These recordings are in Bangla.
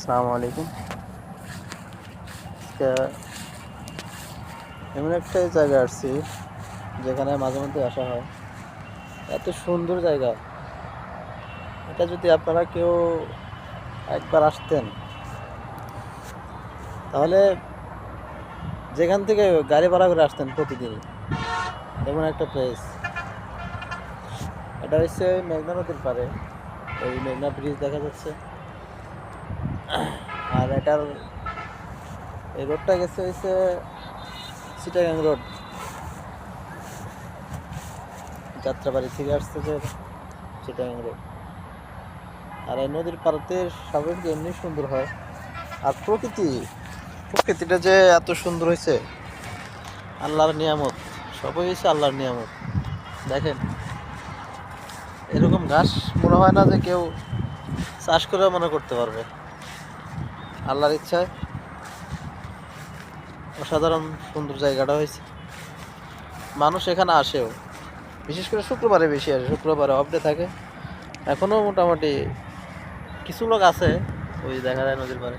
আসসালামু আলাইকুম। আজকে এমন একটা জায়গায় আসছি যেখানে মাঝে মধ্যে আসা হয়। এত সুন্দর জায়গা, এটা যদি আপনারা কেউ একবার আসতেন তাহলে যেখান থেকে গাড়ি ভাড়া করে আসতেন প্রতিদিন, এমন একটা প্লেস। এটা হচ্ছে মেঘনা নদীর পাড়ে, ওই মেঘনা ব্রিজ দেখা যাচ্ছে। আর এটার এই রোডটা গেছে হচ্ছে চিটাগাং রোড, যাত্রাবাড়ি থেকে আসছে যে চিটাগাং রোড। আর এই নদীর পাড়তে স্বাভাবিক এমনি সুন্দর হয়। আর প্রকৃতিটা যে এত সুন্দর হয়েছে, আল্লাহর নিয়ামত, সবই হয়েছে আল্লাহর নিয়ামত। দেখেন, এরকম ঘাস মনে হয় না যে কেউ চাষ করে মনে করতে পারবে। আল্লাহর ইচ্ছায় অসাধারণ সুন্দর জায়গাটা হয়েছে। মানুষ এখানে আসেও, বিশেষ করে শুক্রবারে বেশি আসে, শুক্রবারে অফ ডে থাকে। এখনও মোটামুটি কিছু লোক আছে, ওই দেখা যায় নদীর পাড়ে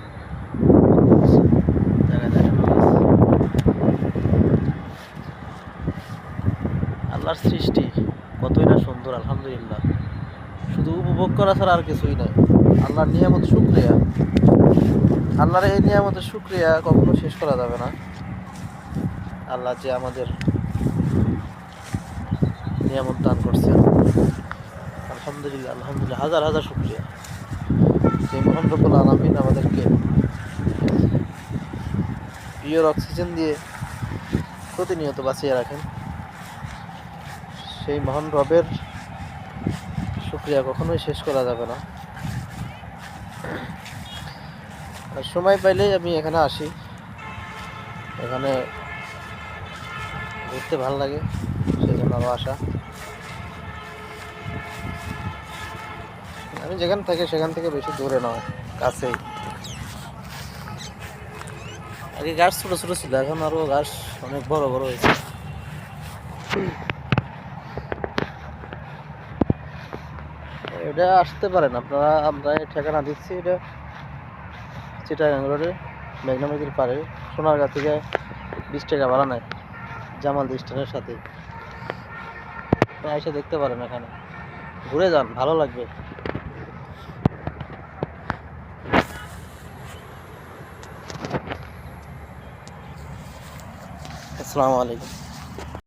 জায়গায় জায়গায় লোক আছে। আল্লাহর সৃষ্টি কতই না সুন্দর, আলহামদুলিল্লাহ। শুধু উপভোগ করা ছাড়া আর কিছুই নাই। আল্লাহর নিয়ামত শুকরিয়া, আল্লাহর এই নিয়ামতের শুকরিয়া কখনো শেষ করা যাবে না। আল্লাহ যে আমাদের নিয়ামত দান করছেন, আলহামদুলিল্লাহ আলহামদুলিল্লাহ, হাজার হাজার শুকরিয়া। যে মহান রব্বুল আলামিন আমাদেরকে পিওর অক্সিজেন দিয়ে প্রতিনিয়ত বাঁচিয়ে রাখেন, সেই মহান রবের শুকরিয়া কখনোই শেষ করা যাবে না। আর সময় পাইলেই আমি এখানে আসি, এখানে ঘুরতে ভালো লাগে, সেজন্য আরও আসা। আমি যেখানে থাকি সেখান থেকে বেশি দূরে নয়, কাছেই। আগে গাছ ছোট ছোট ছিল, এখন আরো গাছ অনেক বড় বড় হয়েছে। এটা আসতে পারেন আপনারা, আমরা ঠিকানা দিচ্ছি। এটা চিটাগাং রোডে মেঘনা নদীর পাড়ে, সোনারগাঁ থেকে 20 টাকা ভাড়া নেয়, জামাল স্ট্যান্ডের সাথে। এসে দেখতে পারেন, এখানে ঘুরে যান, ভালো লাগবে। আসসালামু আলাইকুম।